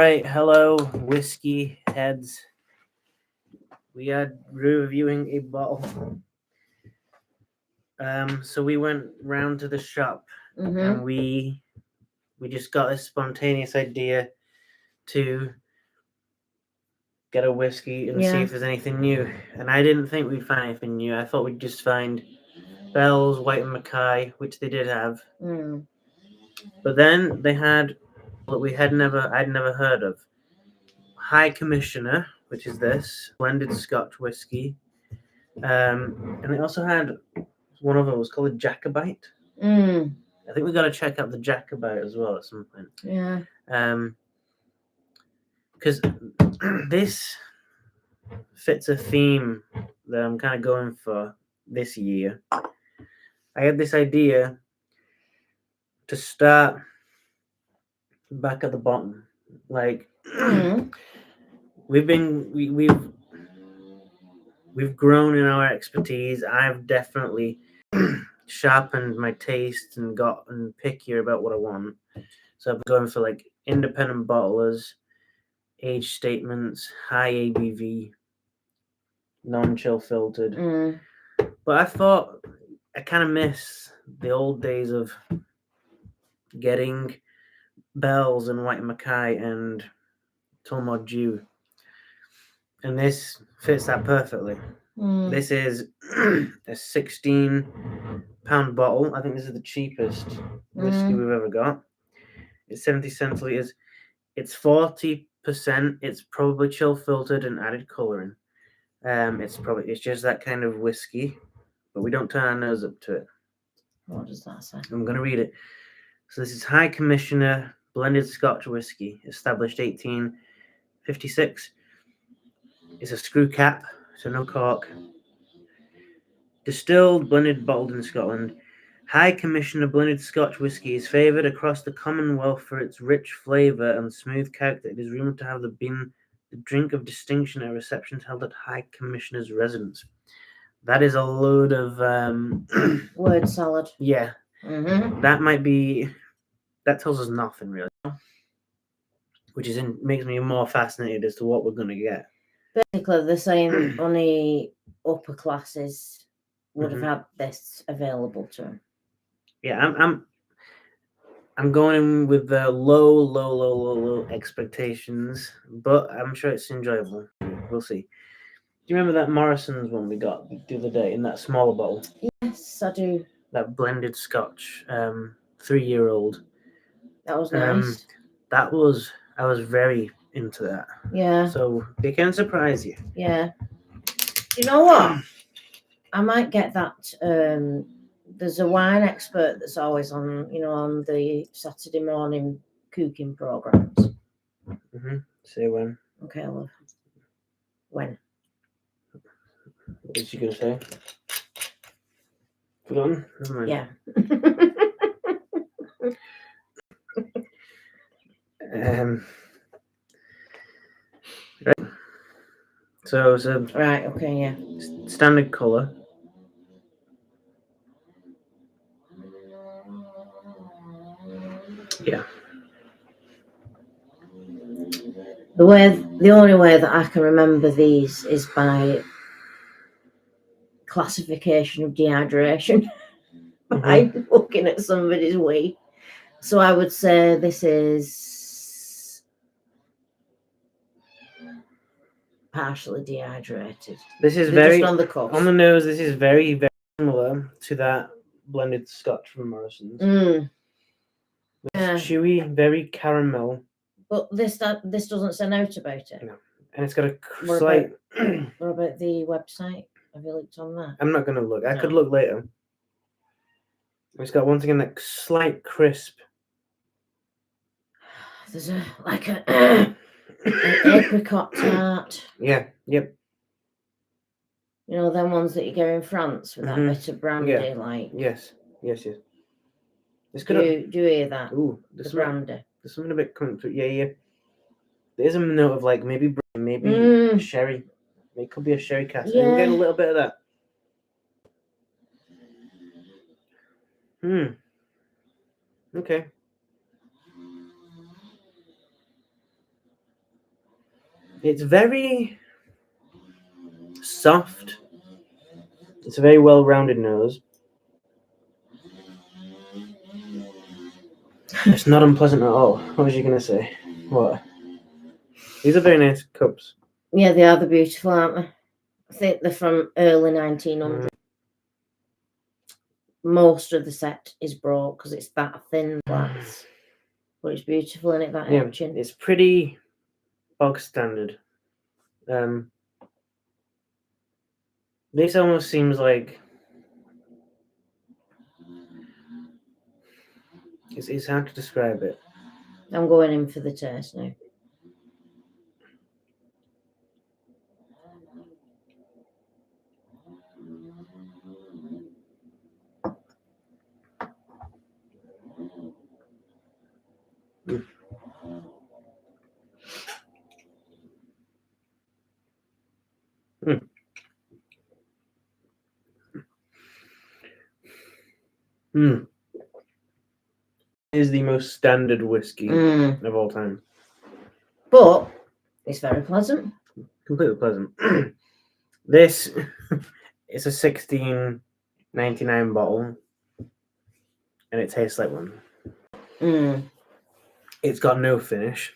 right, hello, whiskey heads. We are reviewing a bottle. So we went round to the shop and we just got this spontaneous idea to get a whiskey and see if there's anything new. And I didn't think we'd find anything new. I thought we'd just find Bell's, White and Mackay, which they did have. But then they had what I'd never heard of. High Commissioner, which is this blended Scotch whiskey, and they also had one of them was called a Jacobite. I think we got to check out the Jacobite as well at some point. Yeah. Because this fits a theme that I'm kind of going for this year. I had this idea to start back at the bottom, like. We've grown in our expertise. I've definitely sharpened my taste and gotten pickier about what I want. So I'm going for like independent bottlers, age statements, high ABV, non-chill filtered. But I thought I kind of miss the old days of getting Bell's and White Mackay and Tullamore Dew. And this fits that perfectly. This is a 16-pound bottle. I think this is the cheapest whiskey we've ever got. It's 70 centiliters. It's 40%. It's probably chill filtered and added colouring. It's just that kind of whiskey, but we don't turn our nose up to it. What does that say? I'm going to read it. So this is High Commissioner blended Scotch whiskey, established 1856. It's a screw cap, so no cork. Distilled, blended, bottled in Scotland. High Commissioner blended Scotch whisky is favoured across the Commonwealth for its rich flavour and smooth character. It is rumoured to have been the drink of distinction at receptions held at High Commissioner's residence. That is a load of word salad. Yeah, that tells us nothing really, which makes me more fascinated as to what we're going to get. Basically, they're saying only upper classes would have had this available to them. Yeah, I'm going in with the low expectations, but I'm sure it's enjoyable. We'll see. Do you remember that Morrison's one we got the other day in that smaller bottle? Yes, I do. That blended Scotch, 3-year-old. That was nice. I was very into that. Yeah. So they can surprise you. Yeah. Do you know what? I might get that. There's a wine expert that's always on the Saturday morning cooking programs. Say when. Okay, love. When? What was you gonna say? Put on. Never mind. Yeah. Right. So right. Okay. Yeah. Standard color. Yeah. The only way that I can remember these is by classification of dehydration by looking at somebody's weight. So I would say this is partially dehydrated. This is very on the nose. This is very, very similar to that blended Scotch from Morrison's. It's chewy, very caramel. But this doesn't say out about it. No, and it's got a slight. What about the website? Have you looked on that? I'm not going to look. I could look later. It's got once again that slight crisp. There's an apricot tart. Yeah. Yep. You know them ones that you get in France with that bit of brandy, like. Yes. It's good. Do you hear that? Ooh, the brandy. There's something a bit coming through. Yeah. There's a note of like maybe sherry. It could be a sherry cask. Yeah. I'm getting a little bit of that. Okay. It's very soft. It's a very well-rounded nose. It's not unpleasant at all. What was you going to say? What? These are very nice cups. Yeah, they are. They're beautiful, aren't they? I think they're from early 1900s. Most of the set is broke because it's that thin glass. But it's beautiful, isn't it? That etching. It's pretty bog standard. This almost seems like it's hard to describe it. I'm going in for the taste now. Is the most standard whiskey of all time. But it's very pleasant. Completely pleasant. This it's a $16.99 bottle, and it tastes like one. It's got no finish.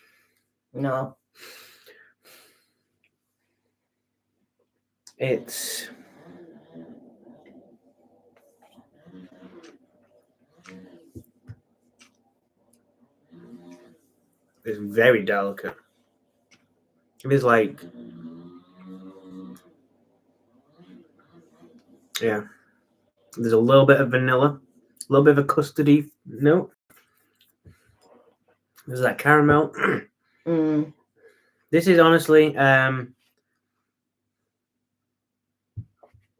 No. It's very delicate. It is like, yeah, there's a little bit of vanilla, a little bit of a custardy note. There's that caramel. This is honestly, I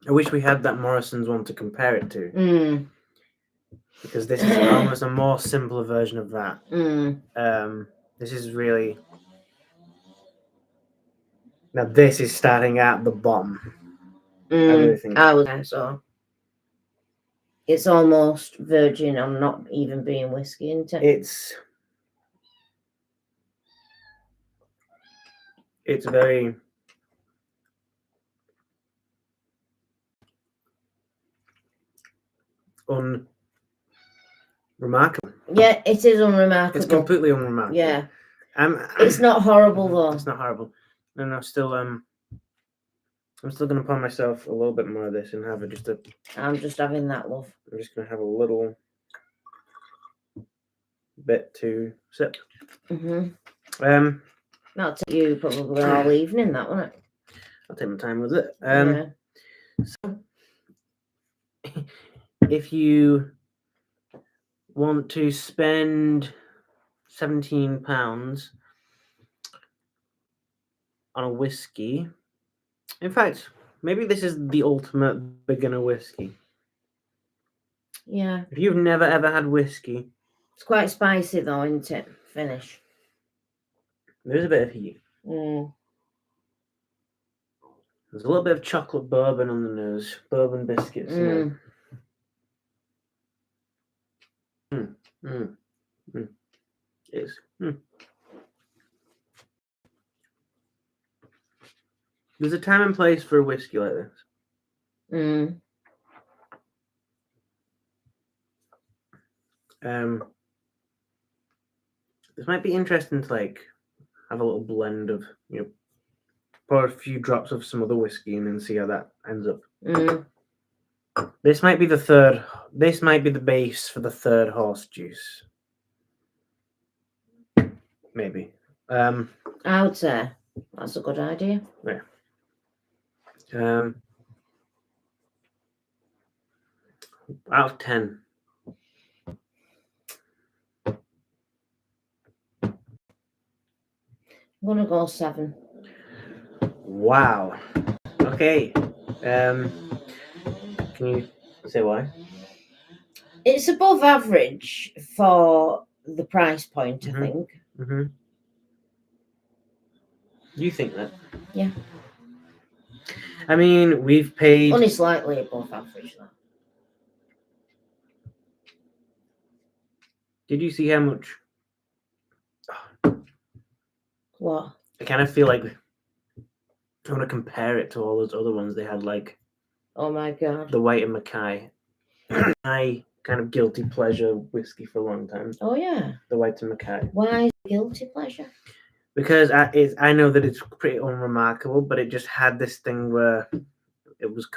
wish we had that Morrison's one to compare it to. Because this is almost a more simpler version of that. This is really... Now this is starting at the bottom. I really think. I would say so. It's almost virgin on not even being whiskey, isn't it? It's very... unremarkable. Yeah, it is unremarkable. It's completely unremarkable. Yeah. It's not horrible though. It's not horrible. And I'm still gonna pour myself a little bit more of this and have it I'm just having that, love. I'm just gonna have a little bit to sip. That'll take you probably all evening, that, won't it? I'll take my time with it. So if you want to spend £17 on a whiskey, in fact, maybe this is the ultimate beginner whiskey. Yeah. If you've never ever had whiskey, it's quite spicy though, isn't it? Finish. There's a bit of heat. There's a little bit of chocolate bourbon on the nose, bourbon biscuits. It's There's a time and place for a whiskey like this. This might be interesting to like have a little blend of, pour a few drops of some other whiskey and then see how that ends up. This might be the base for the third horse juice. Maybe. I would say that's a good idea. Yeah. Out of 10. I'm gonna go 7. Wow. Okay. Can you say why? It's above average for the price point, I think. You think that? Yeah. I mean, we've paid... Only slightly above average, though. Did you see how much... What? I kind of feel like I want to compare it to all those other ones they had, like Oh my god. the White and Mackay. My kind of guilty pleasure whiskey for a long time. Oh yeah. The White and Mackay. Why guilty pleasure? Because I know that it's pretty unremarkable, but it just had this thing where it was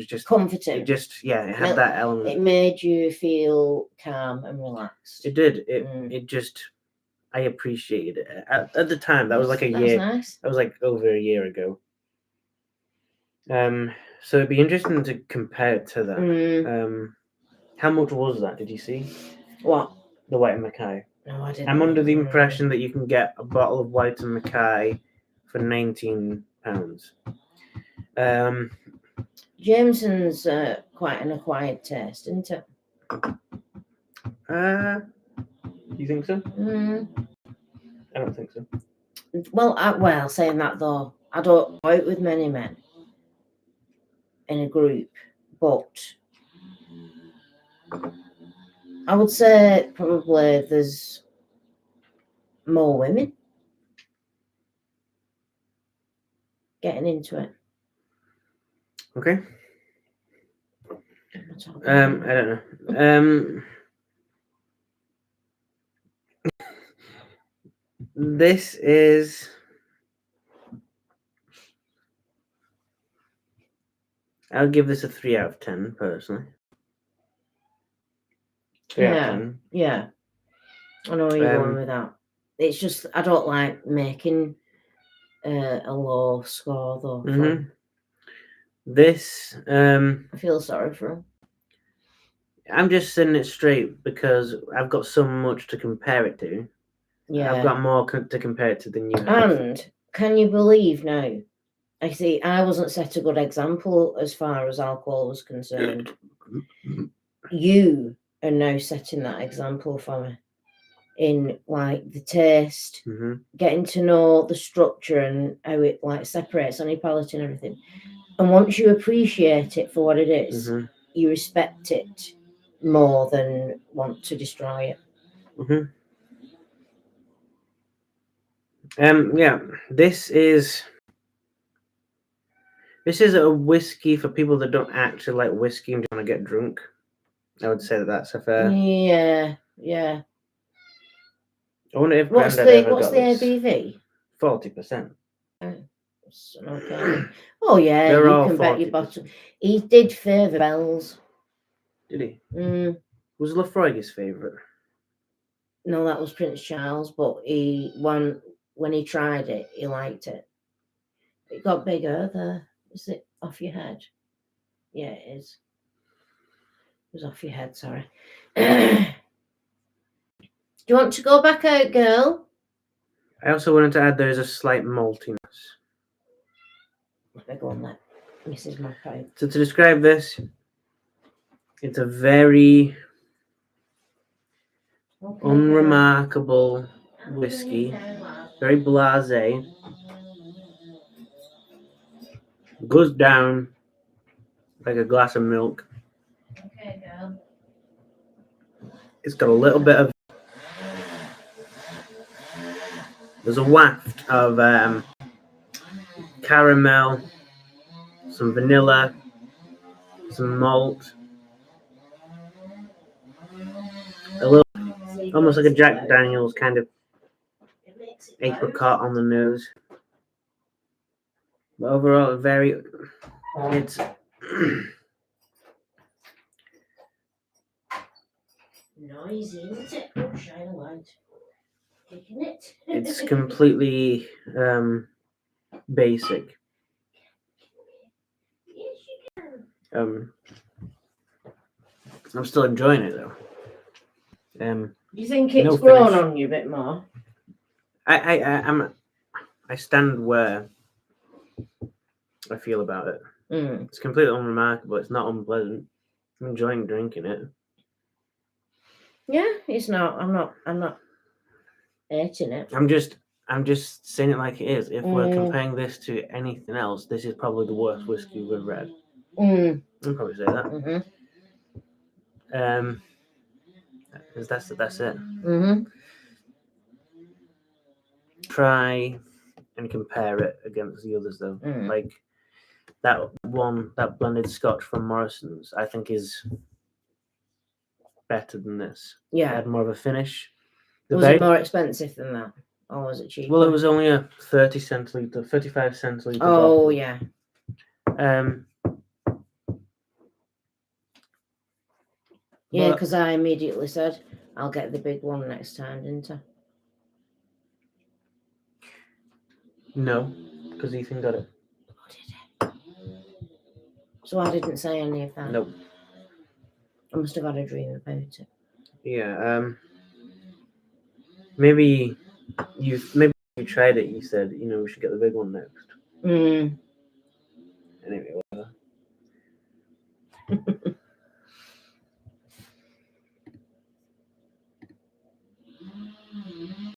just comforting. It just it had that element. It made you feel calm and relaxed. It did. It just I appreciated it at the time. That was like a year. Nice. That was like over a year ago. So it'd be interesting to compare it to that. How much was that? Did you see? What? The White and Mackay. No, I didn't. I'm under the impression that you can get a bottle of White and Mackay for £19. Jameson's quite an acquired taste, isn't it? You think so? I don't think so. Well, saying that though, I don't go out with many men in a group, but I would say probably there's more women getting into it. Okay. I don't know. This is I'll give this a 3 out of 10 personally. 3 out of 10. Yeah. I know where you're going with that. It's just I don't like making a low score though. Mm-hmm. This I feel sorry for him. I'm just saying it straight because I've got so much to compare it to. Yeah. I've got more to compare it to than you have. And can you believe now? I wasn't set a good example as far as alcohol was concerned. You are now setting that example for me in like the taste, getting to know the structure and how it like separates on your palate and everything. And once you appreciate it for what it is, you respect it more than want to destroy it. Yeah, this is a whiskey for people that don't actually like whiskey and just want to get drunk. I would say that that's a fair. Yeah. I wonder if what's the ABV? 40%. Okay. Oh yeah, They're you all can 40%. bet your bottom. He did favour Bell's. Did he? Was Lafroig's favourite? No, that was Prince Charles, but when he tried it, he liked it. It got bigger there. Is it off your head? Yeah, it is. It was off your head, sorry. Do you want to go back out, girl? I also wanted to add there's a slight maltiness. Let me go and let Mrs. Mac out. So to describe this, it's a very unremarkable whiskey, very blasé. Goes down like a glass of milk. Okay, girl. It's got a little bit of. There's a waft of caramel, some vanilla, some malt, a little, almost like a Jack Daniel's kind of apricot on the nose. But overall, it's noisy, isn't it? Oh, shine a light. Kicking it. It's completely basic. Yes, you can. I'm still enjoying it though. Do you think it's grown on you a bit more? I stand where I feel about it. It's completely unremarkable. It's not unpleasant. I'm enjoying drinking it. Yeah, it's not. I'm not hating it. I'm just saying it like it is. If we're comparing this to anything else, this is probably the worst whiskey we've ever had. I'll probably say that. That's it. Try and compare it against the others, though. Mm. Like that blended Scotch from Morrison's, I think is better than this. It Yeah. had more of a finish. Was it more expensive than that? Or was it cheaper? Well, it was only a 35 centilitre Oh, bottle. yeah. Yeah, because I immediately said, I'll get the big one next time, didn't I? No, because Ethan got it. Oh, did he? So I didn't say any of that? Nope. I must have had a dream about it. Yeah, maybe you tried it. You said, we should get the big one next. Mm. Anyway, whatever.